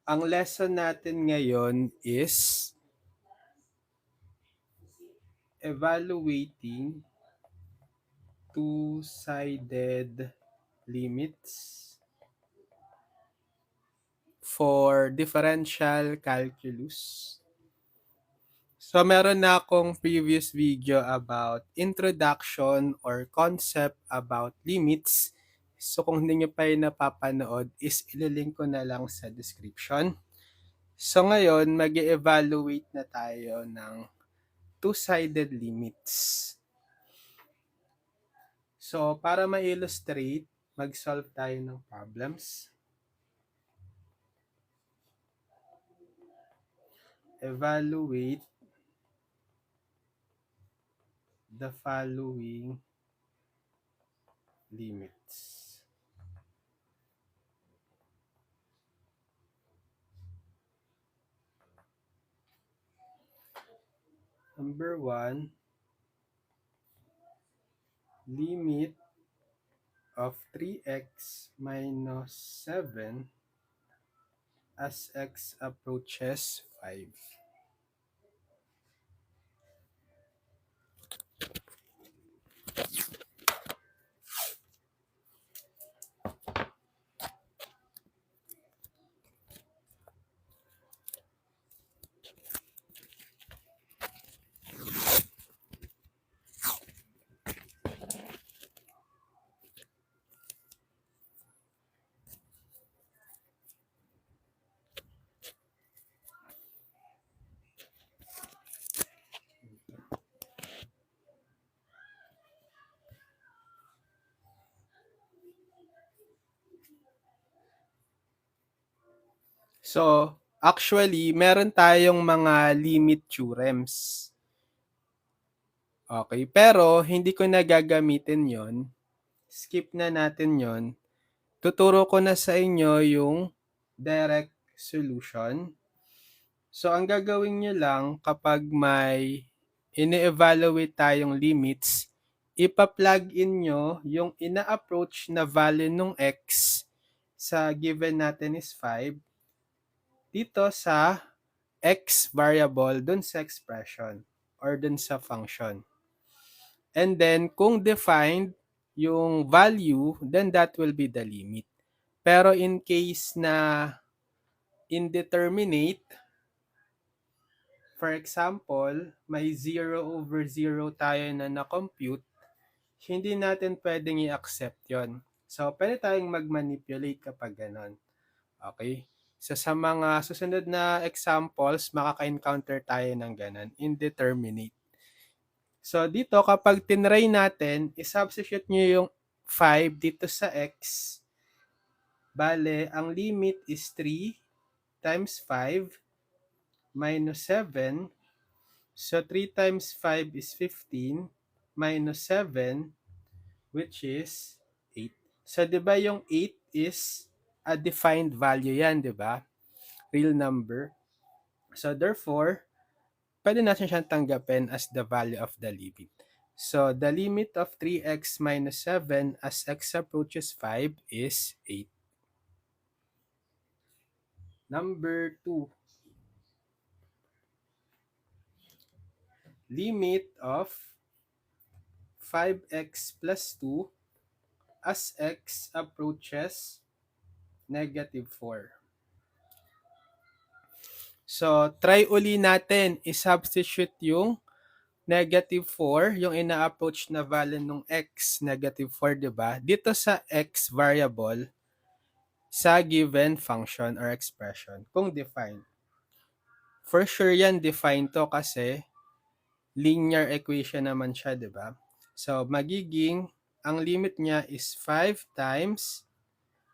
Ang lesson natin ngayon is evaluating two-sided limits for differential calculus. So meron na akong previous video about introduction or concept about limits. So kung hindi nyo pa yung napapanood is ililink ko na lang sa description. So ngayon, mag-evaluate na tayo ng two-sided limits. So para ma-illustrate, mag-solve tayo ng problems. Evaluate the following limits. Number 1, limit of 3x minus 7 as x approaches 5. So, actually, meron tayong mga limit theorems. Okay, pero hindi ko na gagamitin yon. Skip na natin yon. Tuturo ko na sa inyo yung direct solution. So, ang gagawin nyo lang kapag may ini-evaluate tayong limits, ipa-plug in nyo yung ina-approach na value ng x sa given natin is 5 dito sa x variable dun sa expression or dun sa function. And then, kung defined yung value, then that will be the limit. Pero in case na indeterminate, for example, may 0/0 tayo na na-compute, hindi natin pwedeng i-accept yon. So, pwede tayong mag-manipulate kapag ganon. Okay? So, sa mga susunod na examples, makaka-encounter tayo ng ganon, indeterminate. So, dito kapag tinry natin, i-substitute nyo yung 5 dito sa x. Bale, ang limit is 3 times 5 minus 7. So, 3 times 5 is 15 minus 7, which is 8. So, di ba yung 8 is a defined value yan, di ba? Real number. So, therefore, pwede natin siyang tanggapin as the value of the limit. So, the limit of 3x minus 7 as x approaches 5 is 8. Number 2. Limit of 5x plus 2 as x approaches negative 4. So, try uli natin i-substitute yung negative 4, yung ina-approach na value ng x, negative 4, diba? Dito sa x variable sa given function or expression, kung defined. For sure yan, defined to kasi linear equation naman siya, diba? So, magiging, ang limit niya is 5 times,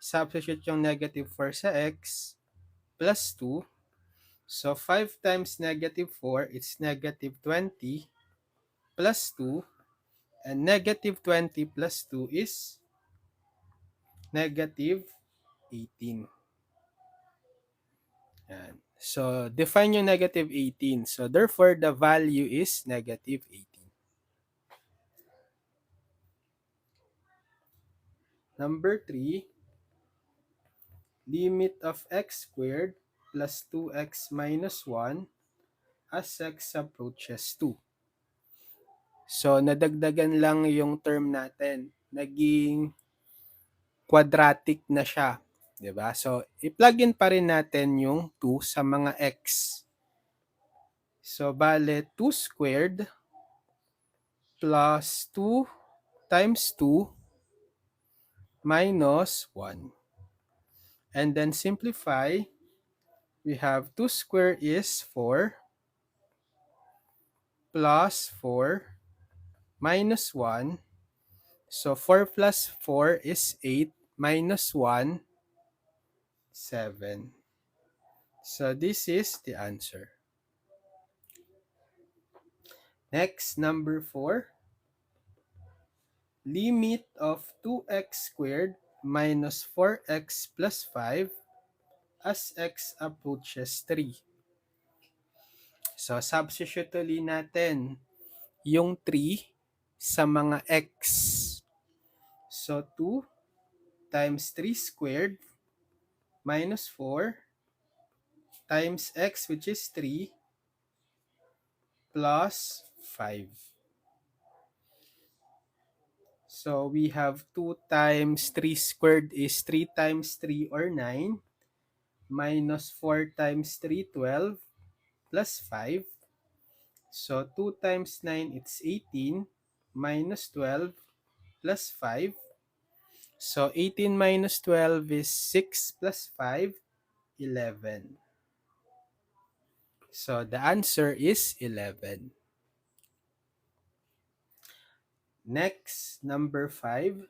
substitute yung negative 4 sa x, plus 2. So, 5 times negative 4, it's negative 20 plus 2. And negative 20 plus 2 is negative 18. Yan. So, define yung negative 18. So, therefore, the value is negative 18. Number 3, limit of x squared plus 2x minus 1 as x approaches 2. So, nadagdagan lang yung term natin. Naging quadratic na siya. 'Di ba? So, i-plug in pa rin natin yung 2 sa mga x. So, bale 2 squared plus 2 times 2 minus 1. And then simplify. We have 2 squared is 4 plus 4 minus 1. So 4 plus 4 is 8 minus 1, 7. So this is the answer. Next, number 4. Limit of 2x squared minus 4x plus 5 as x approaches 3. So substitute ulit natin yung 3 sa mga x. So 2 times 3 squared minus 4 times x, which is 3, plus 5. So we have 2 times 3 squared is 3 times 3 or 9, minus 4 times 3, 12, plus 5. So 2 times 9, it's 18, minus 12, plus 5. So 18 minus 12 is 6 plus 5, 11. So the answer is 11. Next, number 5.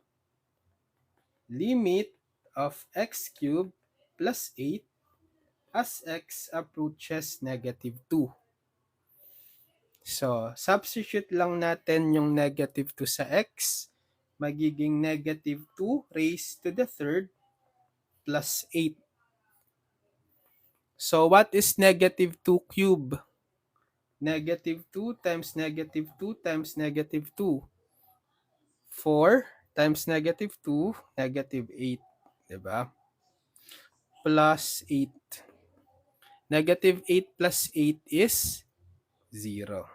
Limit of x cubed plus 8 as x approaches negative 2. So, substitute lang natin yung negative 2 sa x. Magiging negative 2 raised to the third plus 8. So, what is negative 2 cube? Negative 2 times negative 2 times negative 2. 4 times negative 2, negative 8. Diba? Plus 8. Negative 8 plus 8 is 0.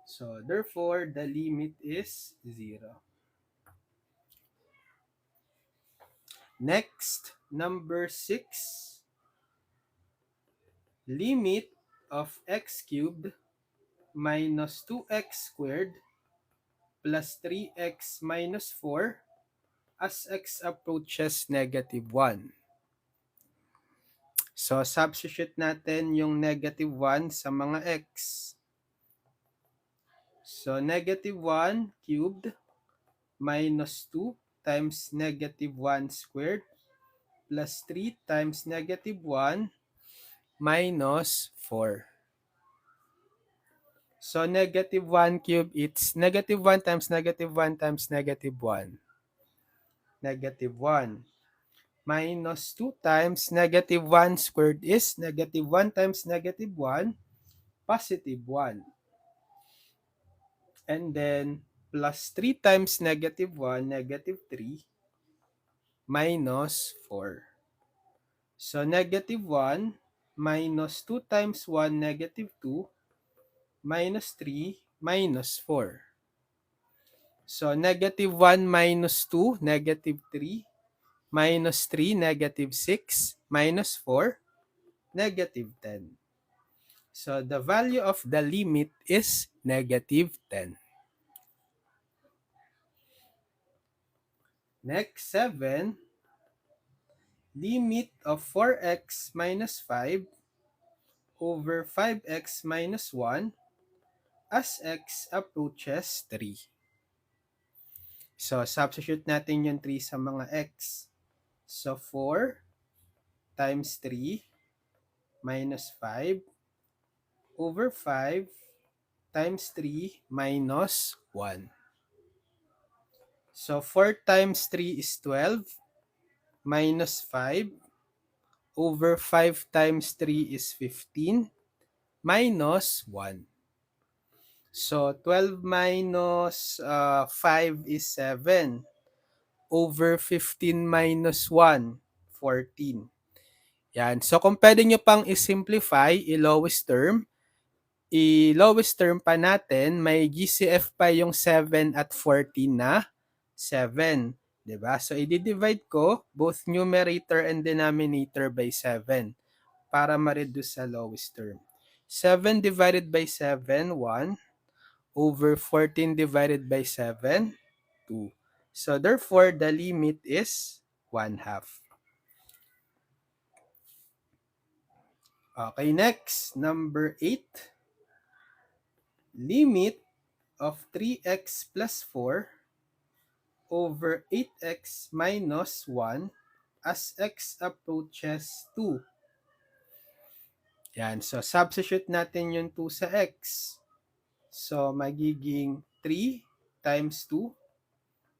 So, therefore, the limit is 0. Next, number 6. Limit of x cubed minus 2x squared plus 3x minus 4 as x approaches negative 1. So, substitute natin yung negative 1 sa mga x. So, negative 1 cubed minus 2 times negative 1 squared plus 3 times negative 1 minus 4. So, negative 1 cube, it's negative 1 times negative 1 times negative 1. Negative 1. Minus 2 times negative 1 squared is negative 1 times negative 1, positive 1. And then, plus 3 times negative 1, negative 3, minus 4. So, negative 1 minus 2 times 1, negative 2, minus 3, minus 4. So, negative 1 minus 2, negative 3, minus 3, negative 6, minus 4, negative 10. So, the value of the limit is negative 10. Next, 7. Limit of 4x minus 5 over 5x minus 1 as x approaches 3. So, substitute natin yung 3 sa mga x. So, 4 times 3 minus 5 over 5 times 3 minus 1. So, 4 times 3 is 12 minus 5 over 5 times 3 is 15 minus 1. So, 12 minus 5 is 7. Over 15 minus 1, 14. Yan. So, kung pwede nyo pang i-simplify, i-lowest term pa natin, may GCF pa yung 7 at 14 na 7. Diba? So, i-divide ko both numerator and denominator by 7 para ma-reduce sa lowest term. 7 divided by 7, 1. Over 14 divided by 7, 2. So, therefore, the limit is 1/2. Okay, next, number 8. Limit of 3x plus 4 over 8x minus 1 as x approaches 2. Yan. So, substitute natin yung 2 sa x. So, magiging 3 times 2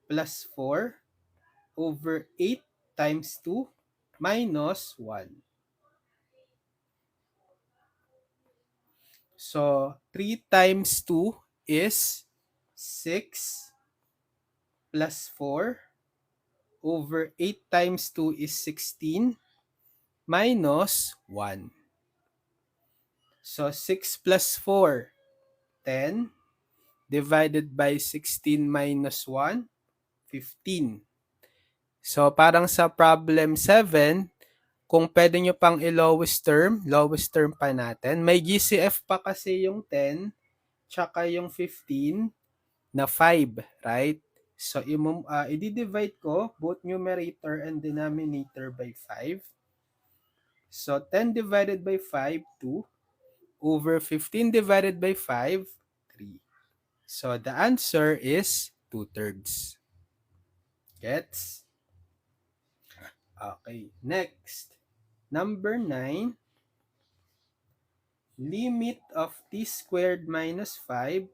plus 4 over 8 times 2 minus 1. So, 3 times 2 is 6 plus 4 over 8 times 2 is 16 minus 1. So, 6 plus 4, 10 divided by 16 minus 1, 15. So, parang sa problem 7, kung pwede nyo pang i-lowest term pa natin. May GCF pa kasi yung 10 tsaka yung 15 na 5, right? So, i-divide ko both numerator and denominator by 5. So, 10 divided by 5, 2. Over 15 divided by 5, 3. So, the answer is 2/3. Gets? Okay, next. Number 9. Limit of t squared minus 5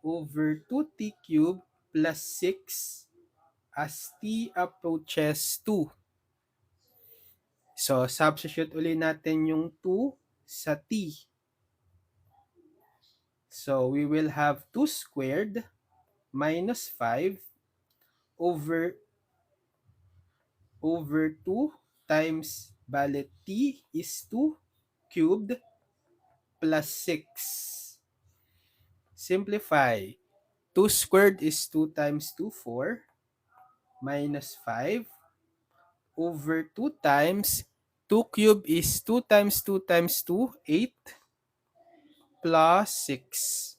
over 2t cubed plus 6 as t approaches 2. So, substitute ulit natin yung 2 sa t. So, we will have 2 squared minus 5 over 2 times, bale, t is 2 cubed plus 6. Simplify. 2 squared is 2 times 2, 4, minus 5 over 2 times 2 cubed is 2 times 2 times 2, 8 plus 6.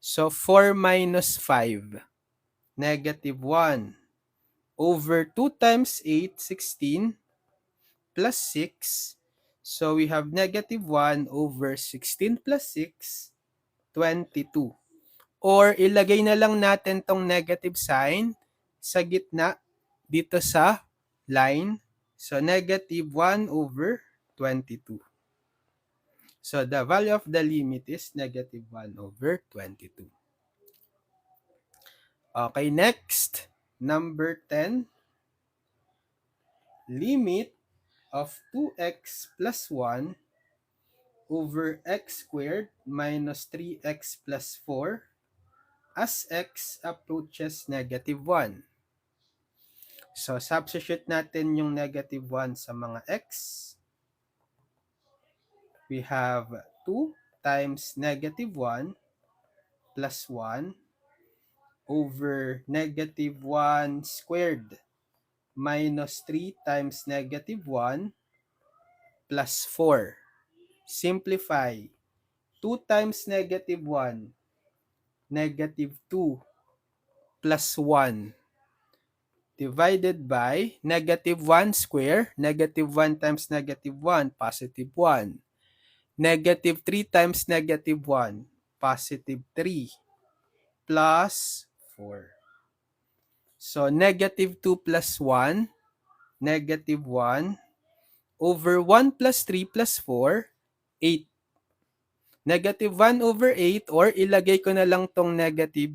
So, 4 minus 5, negative 1 over 2 times 8, 16 plus 6. So, we have negative 1 over 16 plus 6, 22. Or, ilagay na lang natin tong negative sign sa gitna dito sa line. So, negative 1 over 22. So, the value of the limit is negative 1 over 22. Okay, next. Number 10. Limit of 2x plus 1 over x squared minus 3x plus 4 as x approaches negative 1. So, substitute natin yung negative 1 sa mga x. We have 2 times negative 1 plus 1 over negative 1 squared minus 3 times negative 1 plus 4. Simplify. 2 times negative 1, negative 2 plus 1 divided by negative 1 square, negative 1 times negative 1, positive 1. Negative 3 times negative 1, positive 3, plus 4. So, negative 2 plus 1, negative 1, over 1 plus 3 plus 4, 8. Negative 1 over 8, or ilagay ko na lang tong negative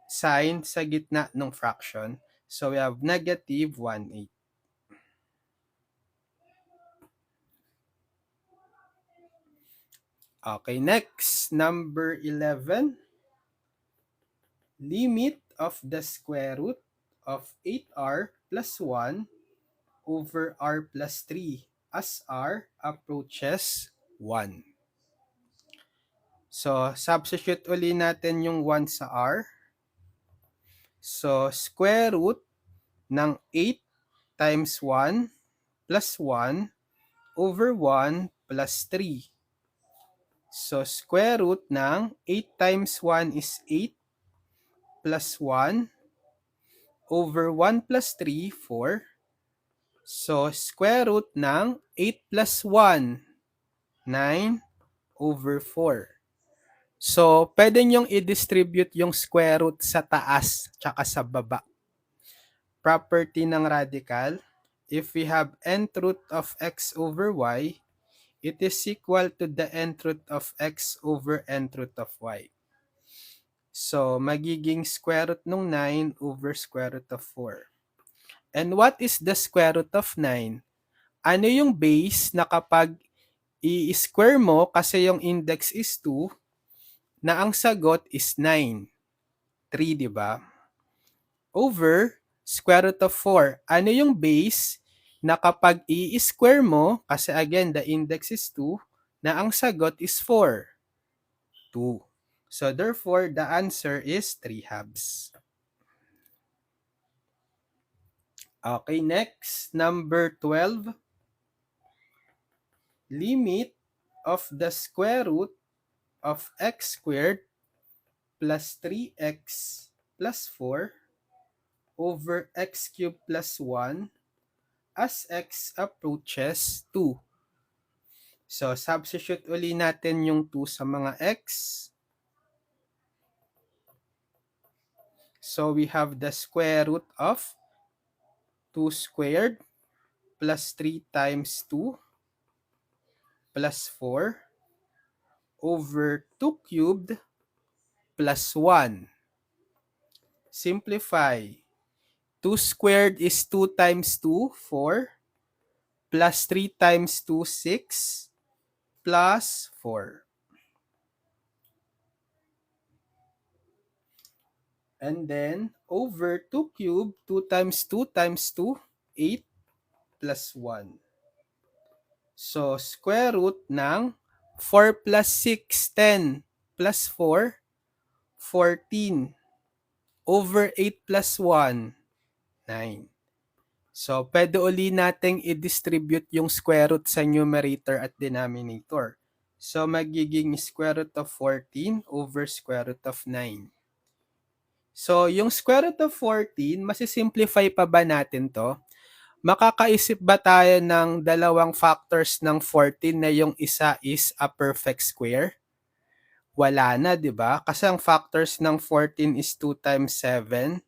sign sa gitna ng fraction. So, we have negative 1/8. Okay, next, number 11. Limit of the square root of 8r plus 1 over r plus 3 as r approaches 1. So, substitute uli natin yung 1 sa r. So, square root ng 8 times 1 plus 1 over 1 plus 3. So, square root ng 8 times 1 is 8 plus 1 over 1 plus 3, 4. So, square root ng 8 plus 1, 9 over 4. So, pwede nyong i-distribute yung square root sa taas tsaka sa baba. Property ng radical, if we have nth root of x over y, it is equal to the nth root of x over nth root of y. So, magiging square root ng 9 over square root of 4. And what is the square root of 9? Ano yung base na kapag i-square mo kasi yung index is 2, na ang sagot is 9. 3, di ba? Over square root of 4. Ano yung base na kapag i-square mo, kasi again, the index is 2, na ang sagot is 4. 2. So, therefore, the answer is 3/2. Okay, next, number 12. Limit of the square root of x squared plus 3x plus 4 over x cubed plus 1 as x approaches 2. So, substitute uli natin yung 2 sa mga x. So, we have the square root of 2 squared plus 3 times 2 plus 4 over 2 cubed plus 1. Simplify. 2 squared is 2 times 2, 4, plus 3 times 2, 6, plus 4. And then, over 2 cubed, 2 times 2 times 2, 8, plus 1. So, square root ng 4 plus 6, 10, plus 4, 14. Over 8 plus 1, 9. So, pwede uli nating i-distribute yung square root sa numerator at denominator. So, magiging square root of 14 over square root of 9. So, yung square root of 14, masisimplify pa ba natin to? Makakaisip ba tayo ng dalawang factors ng 14 na yung isa is a perfect square? Wala na, di ba? Kasi ang factors ng 14 is 2 times 7,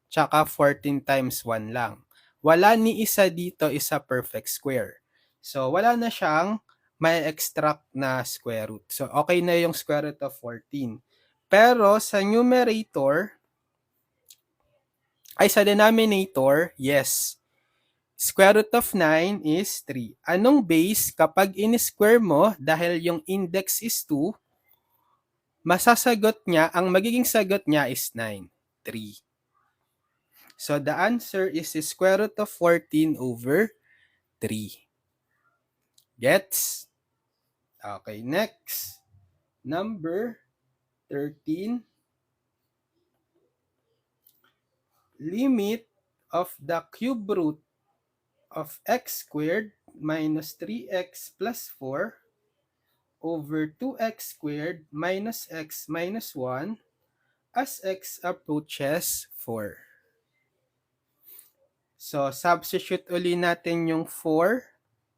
tsaka 14 times 1 lang. Wala ni isa dito is a perfect square. So, wala na siyang may extract na square root. So, okay na yung square root of 14. Pero sa numerator, sa denominator, yes. Square root of 9 is 3. Anong base kapag in-square mo dahil yung index is 2, masasagot niya, ang magiging sagot niya is 9, 3. So, the answer is the square root of 14 over 3. Gets? Okay, next. Number 13. Limit of the cube root of x squared minus 3x plus 4 over 2x squared minus x minus 1 as x approaches 4. So, substitute uli natin yung 4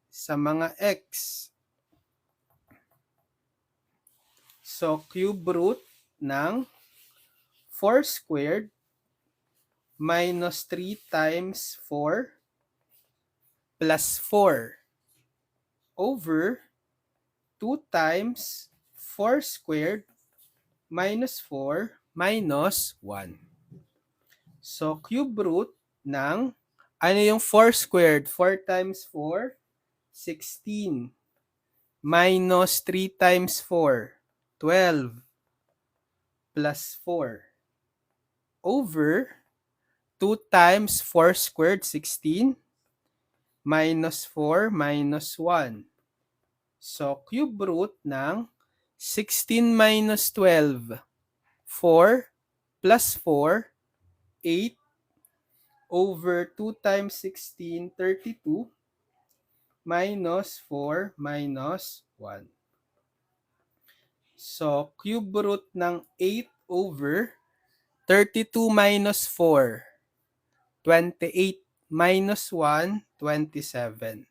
sa mga x. So, cube root ng 4 squared minus 3 times 4 plus 4 over 2 times 4 squared minus 4 minus 1. So, cube root ng, ano yung 4 squared? 4 times 4, 16. Minus 3 times 4, 12. Plus 4. Over 2 times 4 squared, 16. minus 4 minus 1. So, cube root ng 16 minus 12. 4 plus 4, 8 over 2 times 16, 32 minus 4 minus 1. So, cube root ng 8 over 32 minus 4, 28 minus 1, 27.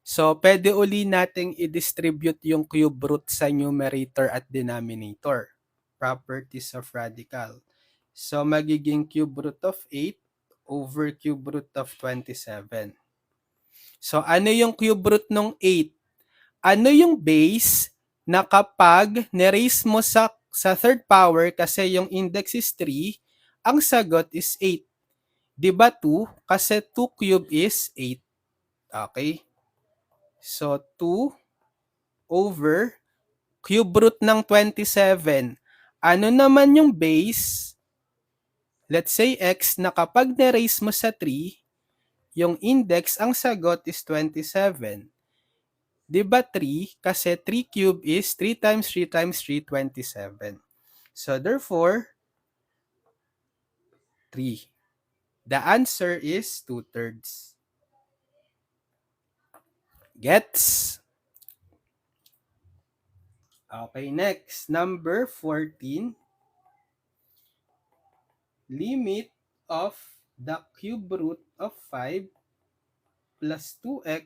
So, pwede uli nating i-distribute yung cube root sa numerator at denominator. Properties of radical. So, magiging cube root of 8 over cube root of 27. So, ano yung cube root ng 8? Ano yung base na kapag niraise mo sa third power kasi yung index is 3, ang sagot is 8. Diba 2? Kasi 2 cube is 8. Okay? So, 2 over cube root ng 27. Ano naman yung base? Let's say x na kapag na-raise mo sa 3, yung index, ang sagot is 27. Diba 3? Kasi 3 cube is 3 times 3 times 3, 27. So, therefore, 3. The answer is 2/3. Gets? Okay, next. Number 14. Limit of the cube root of 5 plus 2x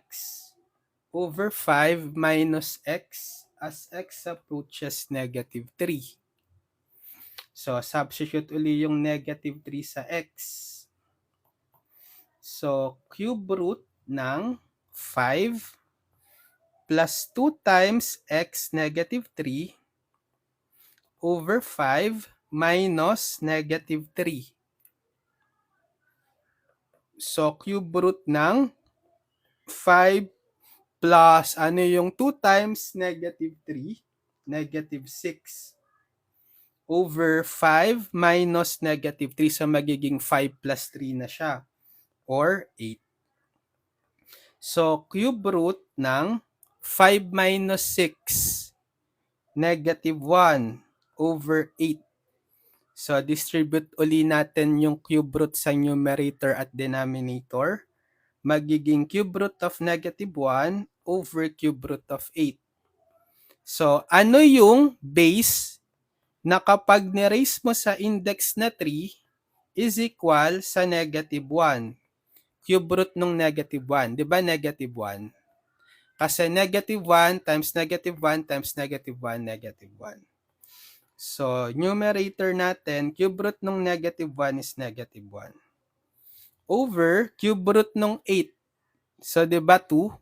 over 5 minus x as x approaches negative 3. So, substitute uli yung negative 3 sa x. So, cube root ng 5 plus 2 times x negative 3 over 5 minus negative 3. So, cube root ng 5 plus, ano yung 2 times negative 3? Negative 6. Over 5 minus negative 3. So, magiging 5 plus 3 na siya. Or 8. So, cube root ng 5 minus 6. Negative 1 over 8. So, distribute uli natin yung cube root sa numerator at denominator. Magiging cube root of negative 1 over cube root of 8. So, ano yung base na kapag ni-raise mo sa index na 3 is equal sa negative 1? Cube root ng negative 1. Di ba negative 1? Kasi negative 1 times negative 1 times negative 1, negative 1. So, numerator natin, cube root ng negative 1 is negative 1. Over cube root ng 8. So, di ba 2?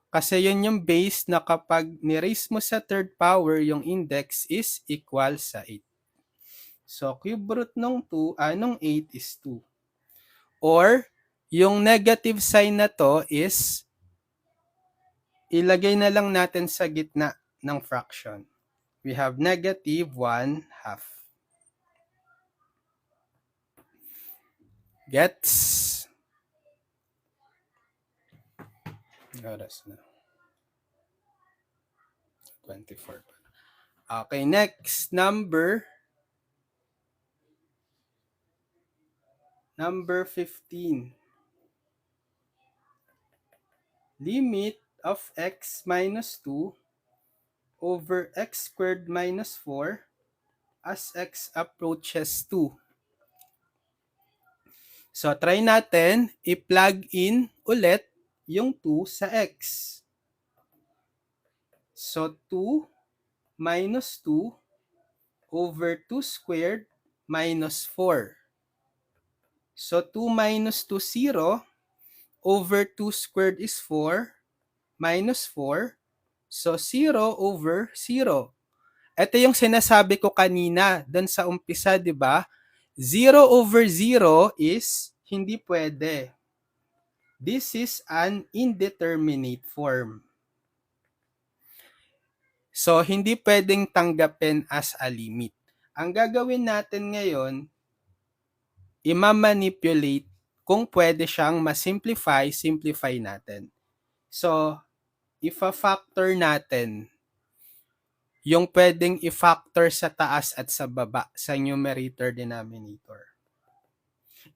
Kasi yun yung base na kapag ni-raise mo sa third power, yung index is equal sa 8. So, cube root ng 8 is 2. Or, yung negative sign na to is, ilagay na lang natin sa gitna ng fraction. We have negative 1/2. Gets? Oras na. 24. Okay, next. Number 15. Limit of x minus 2 over x squared minus 4 as x approaches 2. So, try natin i-plug in ulit yung 2 sa x. So, 2 minus 2 over 2 squared minus 4. So, 2 minus 2, 0. Over 2 squared is 4 minus 4. So, 0 over 0. Ito yung sinasabi ko kanina doon sa umpisa, di ba? 0 over 0 is hindi pwede. This is an indeterminate form. So, hindi pwedeng tanggapin as a limit. Ang gagawin natin ngayon, i-manipulate kung pwede siyang ma-simplify, simplify natin. So, ifa-factor natin yung pwedeng i-factor sa taas at sa baba sa numerator denominator.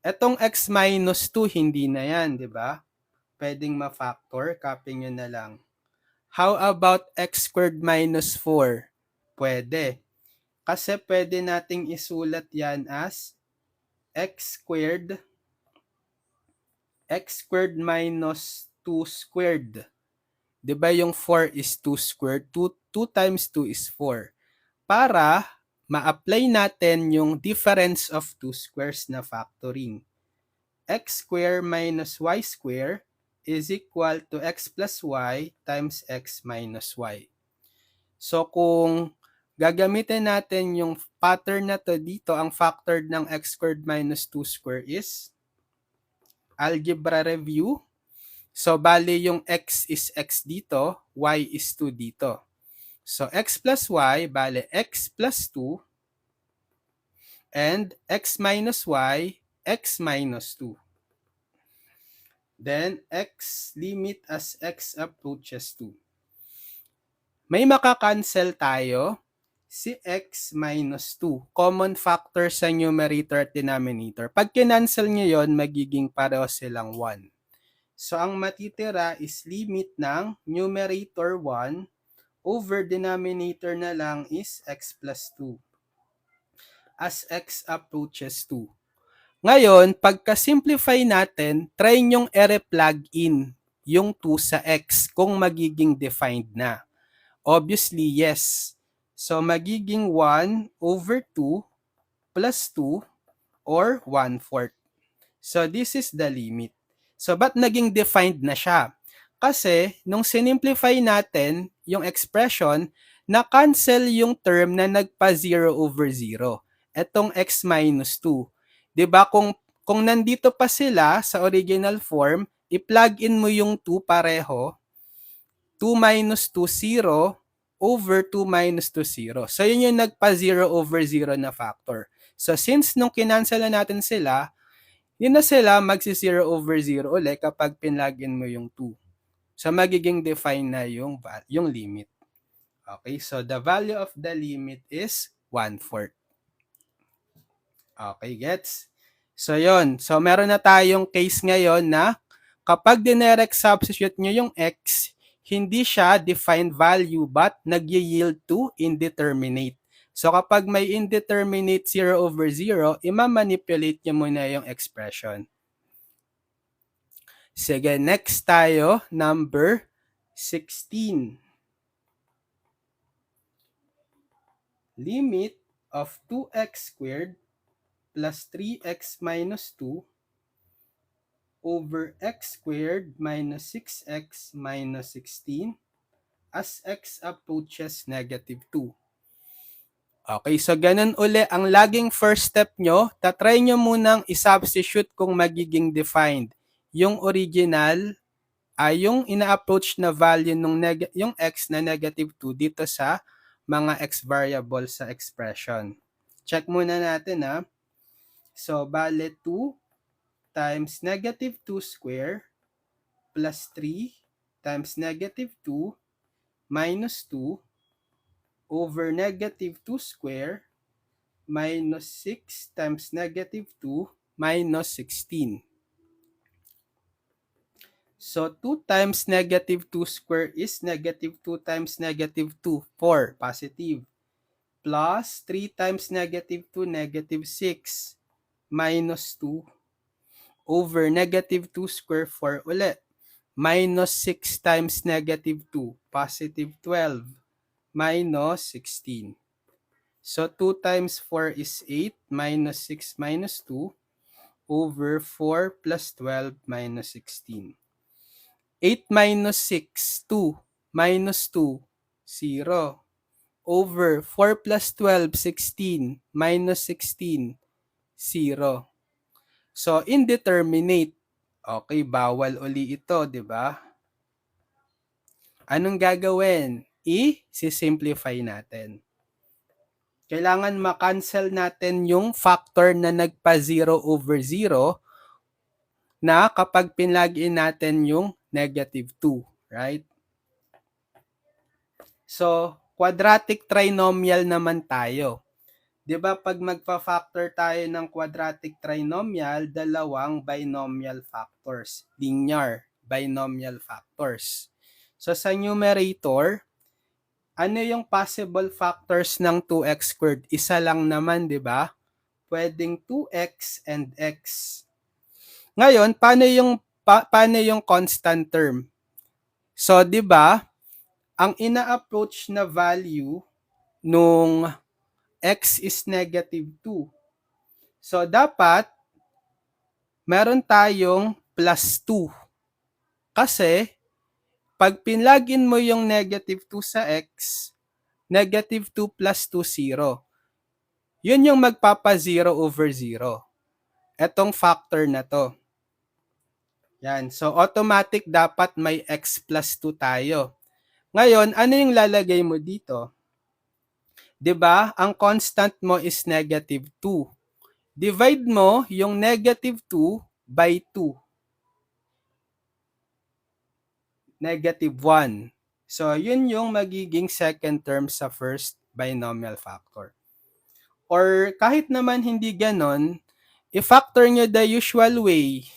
Etong x minus 2, hindi na yan, di ba? Pwedeng ma-factor, copy nyo na lang. How about x squared minus 4? Pwede. Kasi pwede nating isulat yan as x squared minus 2 squared. Diba yung 4 is 2 squared? 2 times 2 is 4. Para ma-apply natin yung difference of 2 squares na factoring. X squared minus y squared is equal to x plus y times x minus y. So kung gagamitin natin yung pattern na to dito, ang factor ng x squared minus 2 squared is algebra review. So bali yung x is x dito, y is 2 dito. So x plus y, bali x plus 2, and x minus y, x minus 2. Then x limit as x approaches 2. May makakancel tayo, si x minus 2. Common factor sa numerator at denominator. Pag kinancel nyo yun, magiging pareho silang 1. So ang matitira is limit ng numerator 1 over denominator na lang is x plus 2 as x approaches 2. Ngayon, pagka-simplify natin, try nyong i-plug in yung 2 sa x kung magiging defined na. Obviously, yes. So, magiging 1 over 2 plus 2 or 1/4. So, this is the limit. So, ba't naging defined na siya? Kasi, nung sinimplify natin yung expression, na-cancel yung term na nagpa 0 over 0. Etong x minus 2. Diba, kung nandito pa sila sa original form, i-plug in mo yung 2 pareho, 2 minus 2, 0, over 2 minus 2, 0. So, yun yung nagpa 0 over 0 na factor. So, since nung kinansela natin sila, yun na sila magsi 0 over 0 ulit kapag pinlagin mo yung 2. So, magiging define na yung limit. Okay, so the value of the limit is 1/4. Okay, gets? So, yun. So, meron na tayong case ngayon na kapag dinirect substitute nyo yung x, hindi siya defined value but nag-yield to indeterminate. So, kapag may indeterminate 0 over 0, ima-manipulate nyo muna yung expression. Sige, next tayo, number 16. Limit of 2x squared plus 3x minus 2 over x squared minus 6x minus 16 as x approaches negative 2. Okay, so ganun uli. Ang laging first step nyo, tatry nyo munang isubstitute kung magiging defined. Yung original ay yung ina-approach na value ng yung x na negative 2 dito sa mga x variable sa expression. Check muna natin ha. So, bale 2 times negative 2 square plus 3 times negative 2 minus 2 over negative 2 square minus 6 times negative 2 minus 16. So, 2 times negative 2 square is negative 2 times negative 2, 4, positive. Plus 3 times negative 2, negative 6, minus 2, over negative 2 square, 4 ulit. Minus 6 times negative 2, positive 12, minus 16. So, 2 times 4 is 8, minus 6 minus 2, over 4 plus 12 minus 16. 8 minus 6, 2, minus 2, 0. Over 4 plus 12, 16, minus 16, 0. So, indeterminate. Okay, bawal uli ito, di ba? Anong gagawin? I-simplify natin. Kailangan ma-cancel natin yung factor na nagpa 0 over 0 na kapag pinlagin natin yung negative 2, right? So, quadratic trinomial naman tayo. 'Di ba pag magfa-factor tayo ng quadratic trinomial, dalawang binomial factors, linear binomial factors. So sa numerator, ano yung possible factors ng 2x squared? Isa lang naman, 'di ba? Pwedeng 2x and x. Ngayon, paano yung constant term? So 'di ba, ang ina-approach na value nung x is negative 2. So, dapat meron tayong plus 2. Kasi, pag pinlagin mo yung negative 2 sa x, negative 2 plus 2, 0. Yun yung magpapa-0 over 0. Etong factor na to. Yan. So, automatic dapat may x plus 2 tayo. Ngayon, ano yung lalagay mo dito? 'Di ba? Ang constant mo is negative 2. Divide mo yung negative 2 by 2. Negative 1. So, yun yung magiging second term sa first binomial factor. Or kahit naman hindi ganon, i-factor nyo the usual way.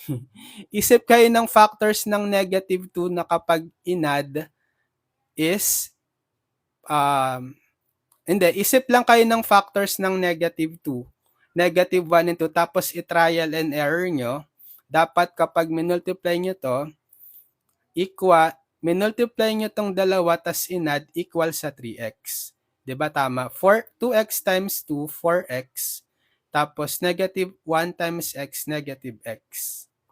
Isip kayo ng factors ng negative 2 na kapag inad is, isip lang kayo ng factors ng negative 2. Negative 1 and 2, tapos i-trial and error nyo. Dapat kapag minultiply nyo to, minultiply nyo tong dalawa tas inad equal sa 3x. 'Di ba tama? 2x times 2, 4x. Tapos negative 1 times x, negative x.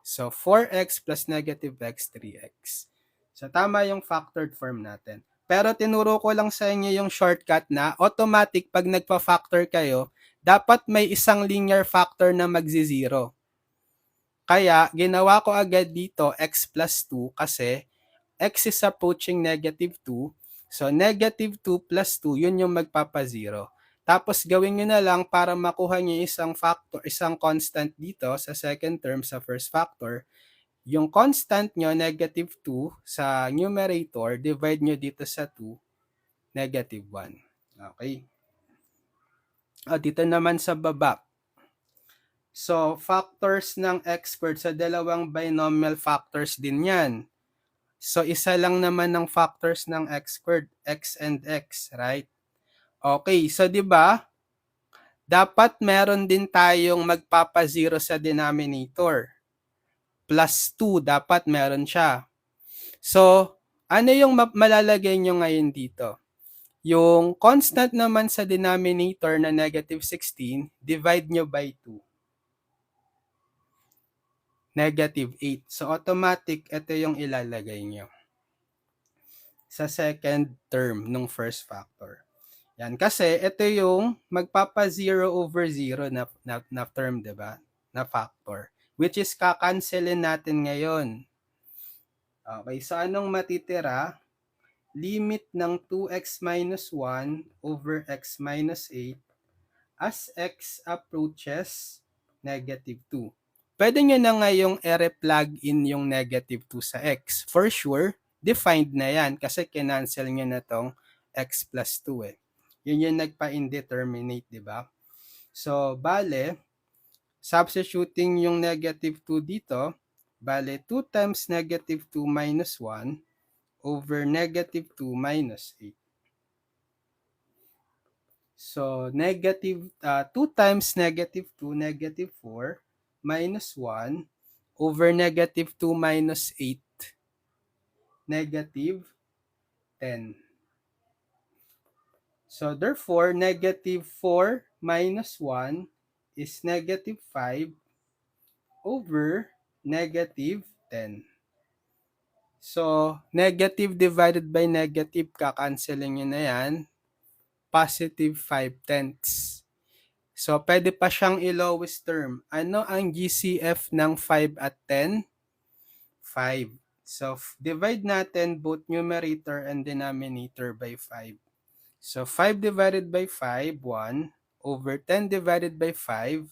So 4x plus negative x, 3x. So tama yung factored form natin. Pero tinuro ko lang sa inyo yung shortcut na automatic pag nagpa-factor kayo, dapat may isang linear factor na magzi-zero. Kaya, ginawa ko agad dito x plus 2 kasi x is approaching negative 2. So, negative 2 plus 2, yun yung magpapa-0. Tapos, gawin nyo na lang para makuha nyo isang factor, isang constant dito sa second term sa first factor. Yung constant nyo, negative 2, sa numerator, divide nyo dito sa 2, negative 1. Okay. Dito naman sa baba. So, factors ng x squared sa dalawang binomial factors din yan. So, isa lang naman ng factors ng x squared, x and x, right? Okay, so 'di ba? Dapat meron din tayong magpapa-0 sa denominator. Plus 2, dapat meron siya. So, ano yung malalagay nyo ngayon dito? Yung constant naman sa denominator na negative 16, divide nyo by 2. Negative 8. So, automatic, ito yung ilalagay nyo sa second term ng first factor. Yan, kasi ito yung magpapa-0 over 0 na term, diba? Na factor. Which is kakancelin natin ngayon. Okay, so anong matitira? Limit ng 2x minus 1 over x minus 8 as x approaches negative 2. Pwede nyo na ngayong i-replug in yung negative 2 sa x. For sure, defined na yan kasi kinancel nyo na tong x plus 2 eh. Yun yung nagpa-indeterminate, di ba? So, bale, substituting yung negative 2 dito, bale 2 times negative 2 minus 1 over negative 2 minus 8. So, negative 2 times negative 2, negative 4, minus 1, over negative 2 minus 8, negative 10. So, therefore, negative 4 minus 1 is negative 5 over negative 10. So, negative divided by negative, kakancelin nyo na yan. Positive 5/10. So, pwede pa siyang i-lowest term. Ano ang GCF ng 5 at 10? 5. So, divide natin both numerator and denominator by 5. So, 5 divided by 5, 1. Over 10 divided by 5,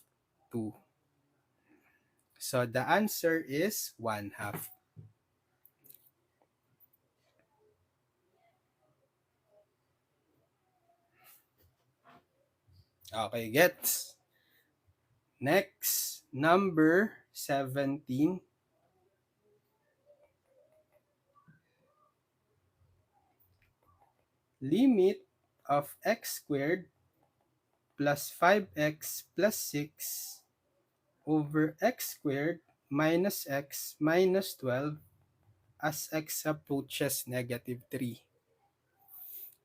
2. So the answer is 1/2. Okay, gets. Next, number 17. Limit of x squared plus 5x plus 6 over x squared minus x minus 12 as x approaches -3.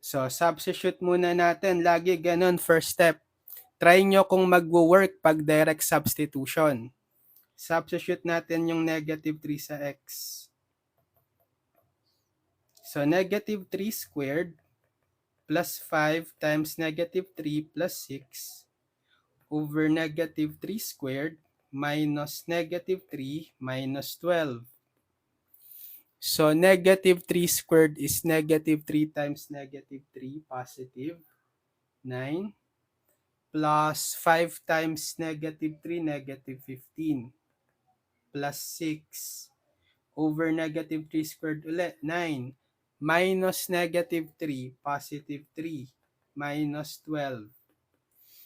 So, substitute muna natin. Lagi ganun, first step. Try nyo kung magwo-work pag direct substitution. Substitute natin yung -3 sa x. So, -3 squared plus 5 times -3 plus 6 over -3 squared minus -3 minus 12. So, -3 squared is -3 times -3, positive 9, plus 5 times -3, -15, plus 6 over -3 squared ulit, 9, minus -3, positive 3, minus 12.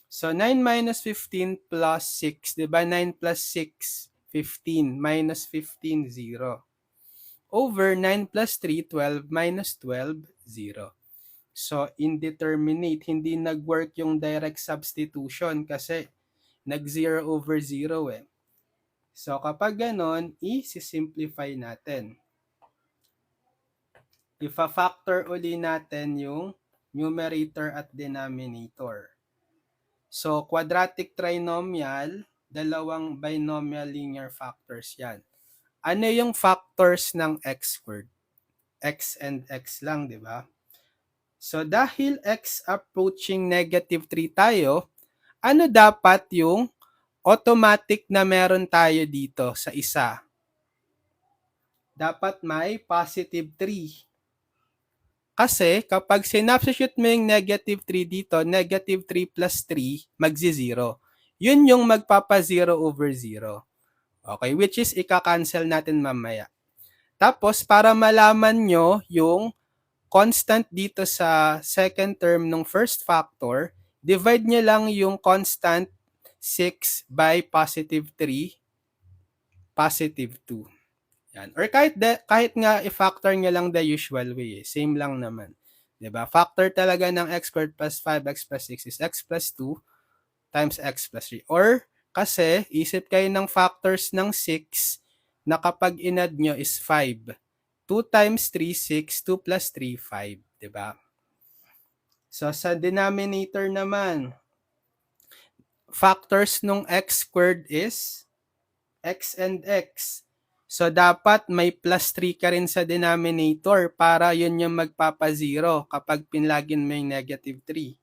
So, 9 minus 15 plus 6, di ba? 9 plus 6, 15, minus 15, 0. Over 9 plus 3, 12, minus 12, 0. So, indeterminate. Hindi nag-work yung direct substitution kasi nag-0 over 0 eh. So, kapag ganon, i-simplify natin. Ifa-factor uli natin yung numerator at denominator. So, quadratic trinomial, dalawang binomial linear factors yan. Ano yung factors ng x squared? X and x lang, di ba? So, dahil x approaching -3 tayo, ano dapat yung automatic na meron tayo dito sa isa? Dapat may positive 3. Kasi kapag sinubstitute mo yung -3 dito, -3 plus 3, magzi-0. Yun yung magpapa-0 over 0. Okay, which is ika-cancel natin mamaya. Tapos, para malaman nyo yung constant dito sa second term ng first factor, divide nyo lang yung constant 6 by positive 3, positive 2. Yan. Or kahit nga i-factor nyo lang the usual way, same lang naman. 'Di ba? Factor talaga ng x squared plus 5x plus 6 is x plus 2 times x plus 3. Or kasi isip kayo ng factors ng 6 na kapag inad nyo is 5. 2 times 3, 6. 2 plus 3, 5. 'Di ba? So sa denominator naman, factors nung x squared is x and x. So, dapat may plus 3 ka rin sa denominator para yun yung magpapa-0 kapag pinlagin mo yung -3.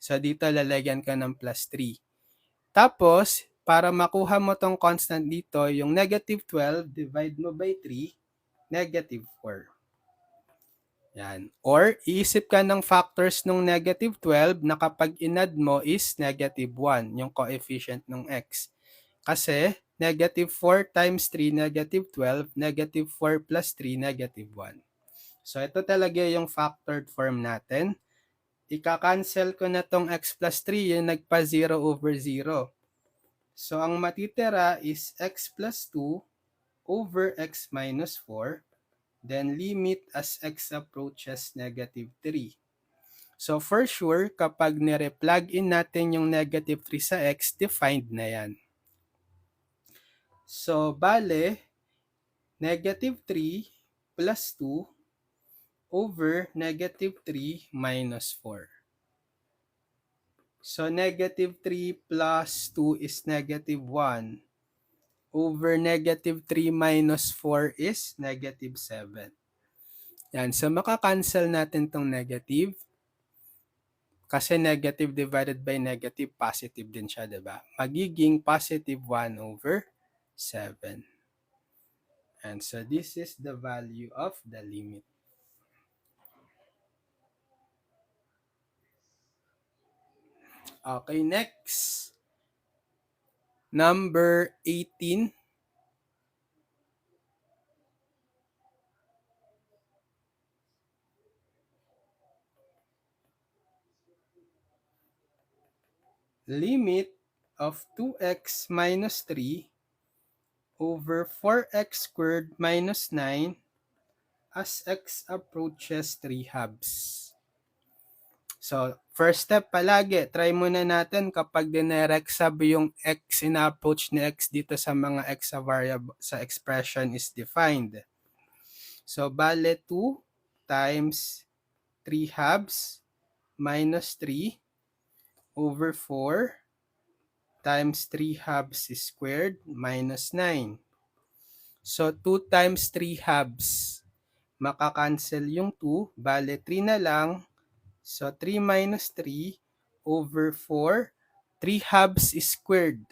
So, dito lalagyan ka ng plus 3. Tapos, para makuha mo tong constant dito, yung -12, divide mo by 3, -4. Yan. Or, iisip ka ng factors ng -12 na kapag inad mo is -1, yung coefficient ng x. Kasi, -4 times 3, -12, -4 plus 3, -1. So, ito talaga yung factored form natin. Ika-cancel ko na tong x plus 3, yung nagpa-0 over 0. So, ang matitira is x plus 2 over x minus 4. Then, limit as x approaches -3. So, for sure, kapag nire-plug in natin yung -3 sa x, defined na yan. So, bale, -3 plus 2 over -3 minus 4. So, -3 plus 2 is -1 over -3 minus 4 is -7. Yan. So, makakancel natin tong negative. Kasi negative divided by negative, positive din siya, diba? Magiging positive 1 over 7. And so, this is the value of the limit. Okay, next. Number 18. limit of 2x minus 3 over 4x squared minus 9 as x approaches 3 halves. So, first step palagi, try muna natin kapag dinirect sub yung x in-approach ni x dito sa mga x sa variable sa expression is defined. So, bale 2 times 3 halves minus 3 over 4 times 3 halves squared minus 9. So, 2 times 3 halves. Makakancel yung 2, bale 3 na lang. So, 3 minus 3 over 4, 3 halves squared.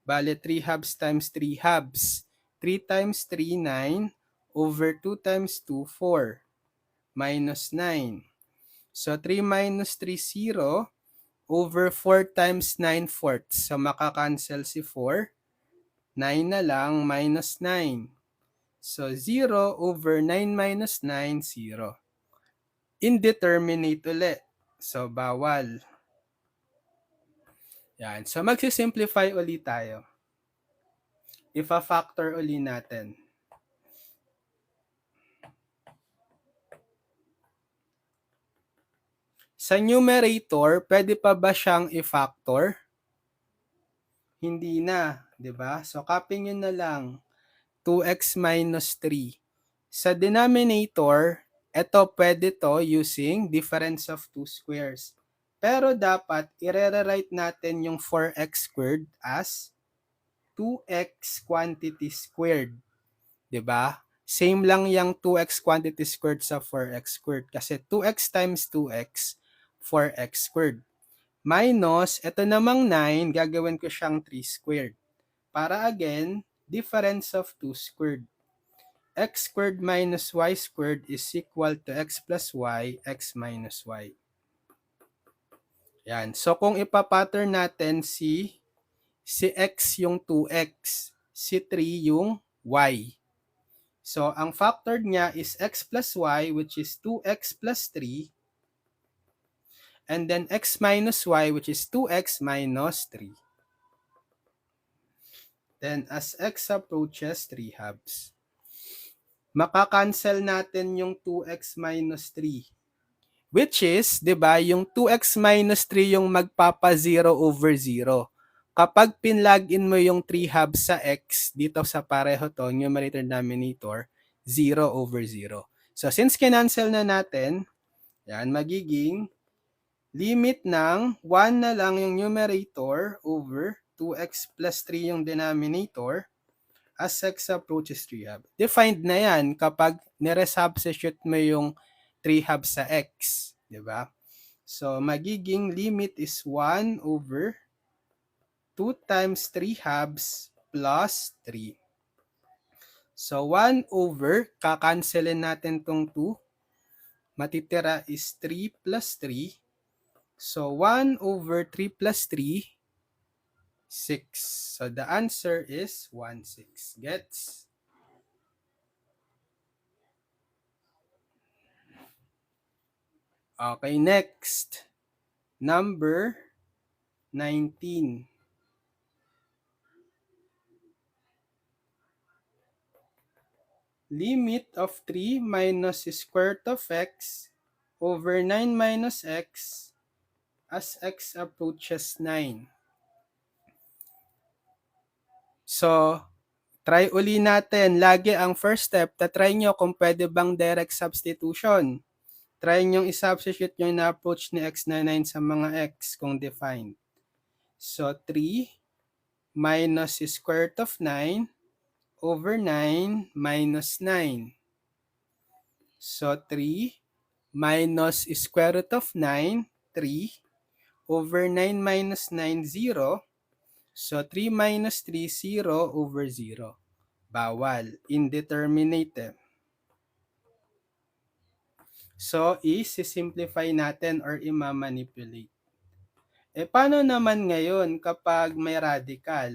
Bale, 3 halves times 3 halves. 3 times 3, 9, over 2 times 2, 4, minus 9. So, 3 minus 3, 0, over 4 times 9 fourths. So, makakancel si 4. 9 na lang, minus 9. So, 0 over 9 minus 9, 0. Indeterminate ulit. So, bawal. Yan. So, magsisimplify ulit tayo. Ifa-factor ulit natin. Sa numerator, pwede pa ba siyang i-factor? Hindi na, di ba? So, copy nyo na lang. 2x minus 3. Sa denominator, ito pwede to using difference of two squares. Pero dapat, i-rewrite natin yung 4x squared as 2x quantity squared. Diba? Same lang yung 2x quantity squared sa 4x squared. Kasi 2x times 2x, 4x squared. Minus, ito namang 9, gagawin ko siyang 3 squared. Para again, difference of 2 squared. X squared minus y squared is equal to x plus y, x minus y. Yan. So, kung ipapattern natin si x yung 2x, si 3 yung y. So, ang factored niya is x plus y, which is 2x plus 3. And then x minus y, which is 2x minus 3. Then, as x approaches 3 halves, makakancel natin yung 2x minus 3. Which is, di ba, yung 2x minus 3 yung magpapa-0 over 0. Kapag pinlog-in mo yung 3 halves sa x, dito sa pareho to, numerator denominator, 0 over 0. So, since kinancel na natin, yan, magiging limit ng 1 na lang yung numerator over 2x plus 3 yung denominator as x approaches 3 halves. Defined na yan kapag nire-substitute mo yung 3 halves sa x. Diba? So, magiging limit is 1 over 2 times 3 halves plus 3. So, 1 over, kakancelin natin tong 2. Matitira is 3 plus 3. So, 1 over 3 plus 3, 6. So, the answer is 1, 6. Gets? Okay, next. Number 19. Limit of 3 minus square root of x over 9 minus x as x approaches 9. So, try uli natin. Lagi ang first step, try nyo kung pwede bang direct substitution. Try nyo i-substitute yung na-approach ni x na 9 sa mga x kung defined. So, 3 minus square root of 9 over 9 minus 9. So, 3 minus square root of 9, 3, over 9 minus 9, 0. So, 3 minus 3, 0 over 0. Bawal. Indeterminate. So, i-simplify natin or i-manipulate. Paano naman ngayon kapag may radical?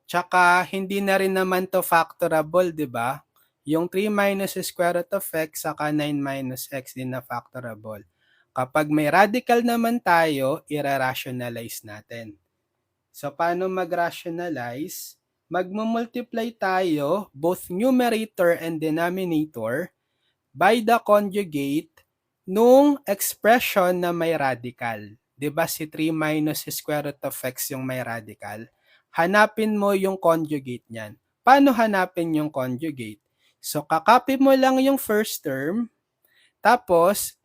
Tsaka, hindi na rin naman to factorable, di ba? Yung 3 minus square root of x saka 9 minus x din na factorable. Kapag may radical naman tayo, ira-rationalize natin. So, paano mag-rationalize? Magmumultiply tayo, both numerator and denominator, by the conjugate nung expression na may radical. Diba si 3 minus square root of x yung may radical? Hanapin mo yung conjugate niyan. Paano hanapin yung conjugate? So, kakopy mo lang yung first term, tapos,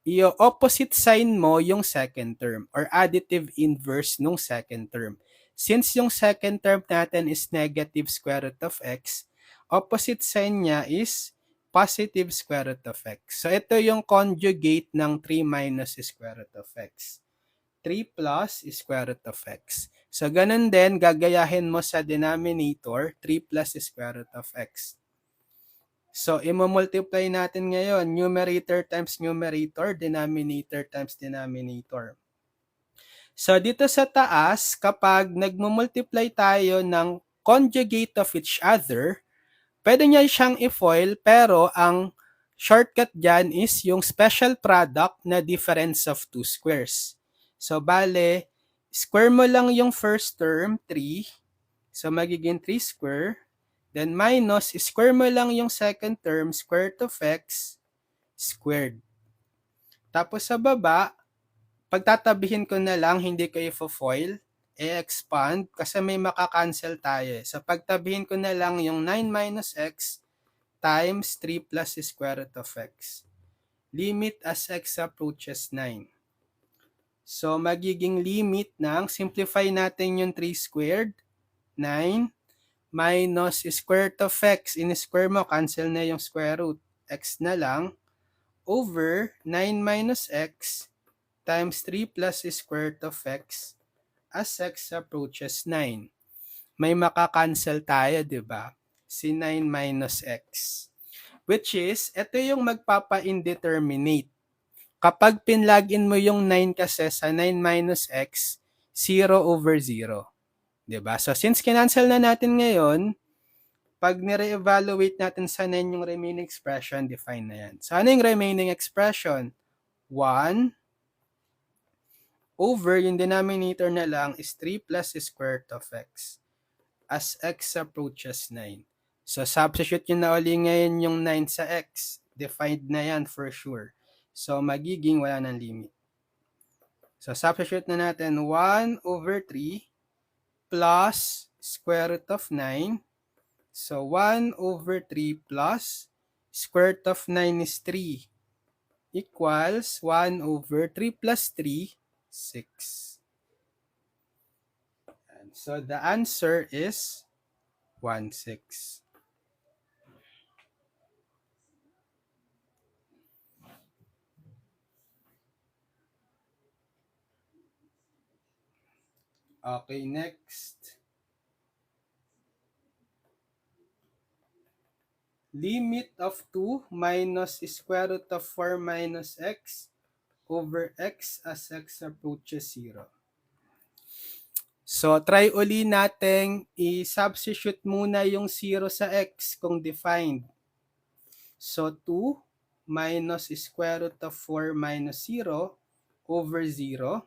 i-opposite sign mo yung second term or additive inverse nung second term. Since yung second term natin is negative square root of x, opposite sign niya is positive square root of x. So, ito yung conjugate ng 3 minus square root of x. 3 plus square root of x. So, ganun din, gagayahin mo sa denominator, 3 plus square root of x. So, i-multiply natin ngayon, numerator times numerator, denominator times denominator. So, dito sa taas, kapag nagmumultiply tayo ng conjugate of each other, pwede niya siyang i-FOIL, pero ang shortcut dyan is yung special product na difference of two squares. So, bale, square mo lang yung first term, 3. So, magiging 3 square. Then minus, square mo lang yung second term, square root of x squared. Tapos sa baba, pagtatabihin ko na lang, hindi ko i-foil, i-expand, kasi may makakancel tayo. So pagtabihin ko na lang yung 9 minus x times 3 plus square root of x. Limit as x approaches 9. So magiging limit ng, simplify natin yung 3 squared, 9, minus square root of x. In-square mo, cancel na yung square root. X na lang, over 9 minus x times 3 plus square root of x as x approaches 9. May makakancel tayo, di ba? Si 9 minus x. Which is, ito yung magpapa-indeterminate. Kapag pinlagin mo yung 9 kasi sa 9 minus x, 0 over 0. Diba? So, since kinancel na natin ngayon, pag nire-evaluate natin sa 9 yung remaining expression, define na yan. So, ano yung remaining expression? 1 over yung denominator na lang is 3 plus square root of x as x approaches 9. So, substitute yun na uli ngayon yung 9 sa x. Defined na yan for sure. So, magiging wala ng limit. So, substitute na natin 1 over 3 plus square root of 9. So, 1 over 3 plus square root of 9 is 3 equals 1 over 3 plus 3, 6. And so, the answer is 1, 6. Okay, next. Limit of 2 minus square root of 4 minus x over x as x approaches 0. So, try uli natin i-substitute muna yung 0 sa x kung defined. So, 2 minus square root of 4 minus 0 over 0.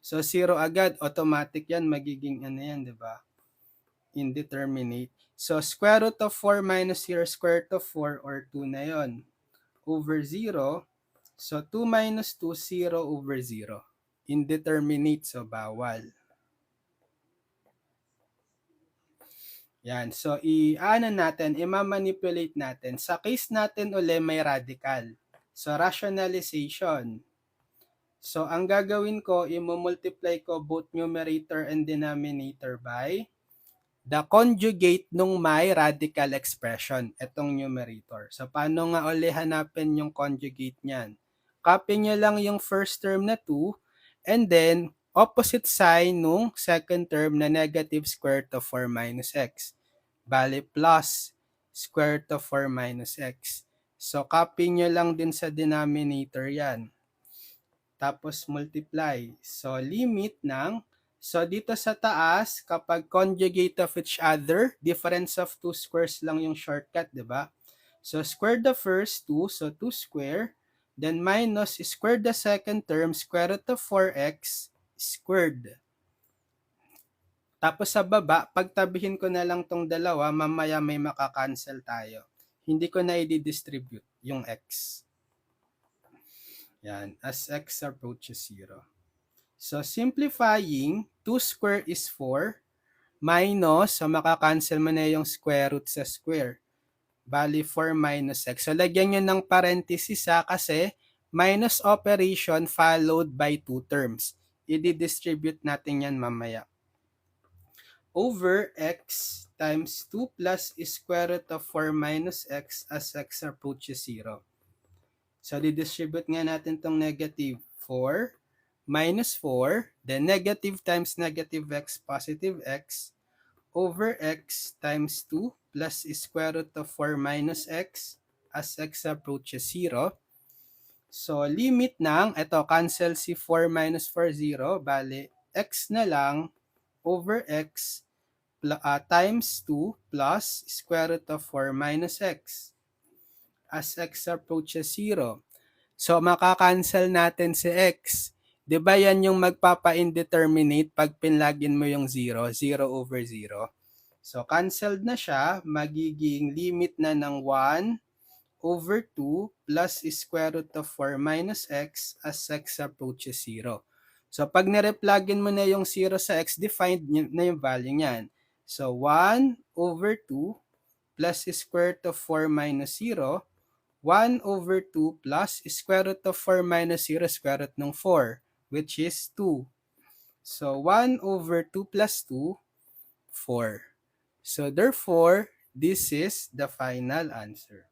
So, 0 agad, automatic yan, magiging ano yan, di ba? Indeterminate. So, square root of 4 minus 0, square root of 4 or 2 na yon over 0. So, 2 minus 2, 0 over 0. Indeterminate, so bawal. Yan. So, i-manipulate natin. Sa case natin uli, may radical. So, rationalization. So, ang gagawin ko, i-multiply ko both numerator and denominator by the conjugate nung may radical expression, itong numerator. So, paano nga uli hanapin yung conjugate niyan? Copy nyo lang yung first term na 2, and then, opposite sign nung second term na negative square root of 4 minus x. Bali, plus square root of 4 minus x. So, copy nyo lang din sa denominator yan. Tapos, multiply. So, limit ng, so dito sa taas, kapag conjugate of each other, difference of two squares lang yung shortcut, di ba? So, square the first 2, so 2 square, Then minus square the second term, square root of 4x squared. Tapos sa baba, pagtabihin ko na lang tong dalawa, mamaya may makakancel tayo. Hindi ko na i-distribute yung x. Yan, as x approaches 0. So simplifying, 2 square is 4, minus, so makakancel mo na yung square root sa square. Bali 4 minus x. So lagyan nyo ng parenthesis kasi minus operation followed by 2 terms. I-distribute natin yan mamaya. Over x times 2 plus square root of 4 minus x as x approaches 0. So di-distribute nga natin tong negative 4 minus 4, then negative times negative x, positive x, over x times 2 plus square root of 4 minus x as x approaches 0. So, limit ng, ito, cancel si 4 minus 4, 0. Bale, x na lang over x times 2 plus square root of 4 minus x as x approaches 0. So, makakancel natin si x. Diba yan yung magpapa-indeterminate pag pinlagin mo yung 0, 0 over 0. So, canceled na siya. Magiging limit na ng 1 over 2 plus square root of 4 minus x as x approaches 0. So, pag nireplugin mo na yung 0 sa x, defined na yung value niyan. So, 1 over 2 plus square root of 4 minus 0, 1 over 2 plus square root of 4 minus 0, square root ng 4, which is 2. So, 1 over 2 plus 2, 4. So, therefore, this is the final answer.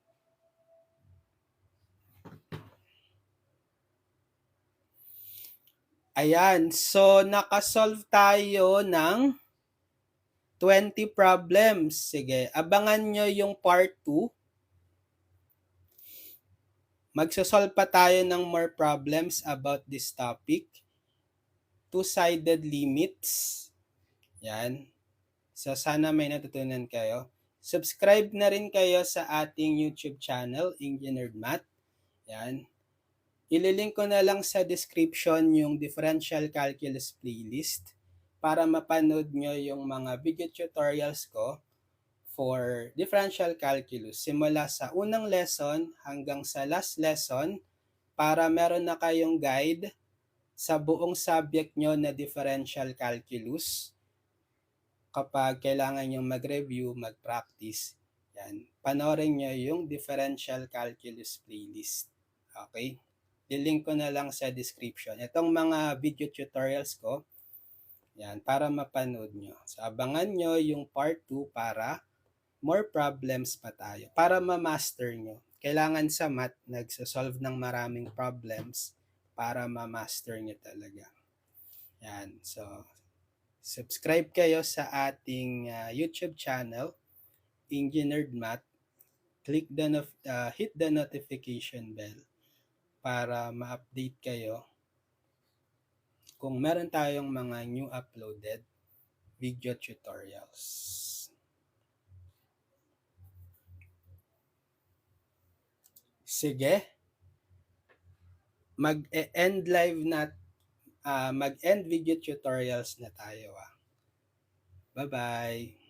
Ayan. So, nakasolve tayo ng 20 problems. Sige, abangan nyo yung part 2. Magsosolve pa tayo ng more problems about this topic. Two-sided limits. Yan. So, sana may natutunan kayo. Subscribe na rin kayo sa ating YouTube channel, Engineered Math. Yan. Ililink ko na lang sa description yung differential calculus playlist para mapanood nyo yung mga video tutorials ko for differential calculus. Simula sa unang lesson hanggang sa last lesson para meron na kayong guide sa buong subject nyo na differential calculus. Kapag kailangan nyo mag-review, mag-practice, yan, panoorin nyo yung differential calculus playlist. Okay? I-link ko na lang sa description. Itong mga video tutorials ko, yan, para mapanood nyo. So, abangan nyo yung part 2 para more problems pa tayo. Para ma-master nyo. Kailangan sa math, nagsasolve ng maraming problems para ma-master nyo talaga. Yan. So, subscribe kayo sa ating YouTube channel, Engineered Math. Hit the notification bell para ma-update kayo kung meron tayong mga new uploaded video tutorials. Sige. Mag-end video tutorials na tayo. Bye-bye.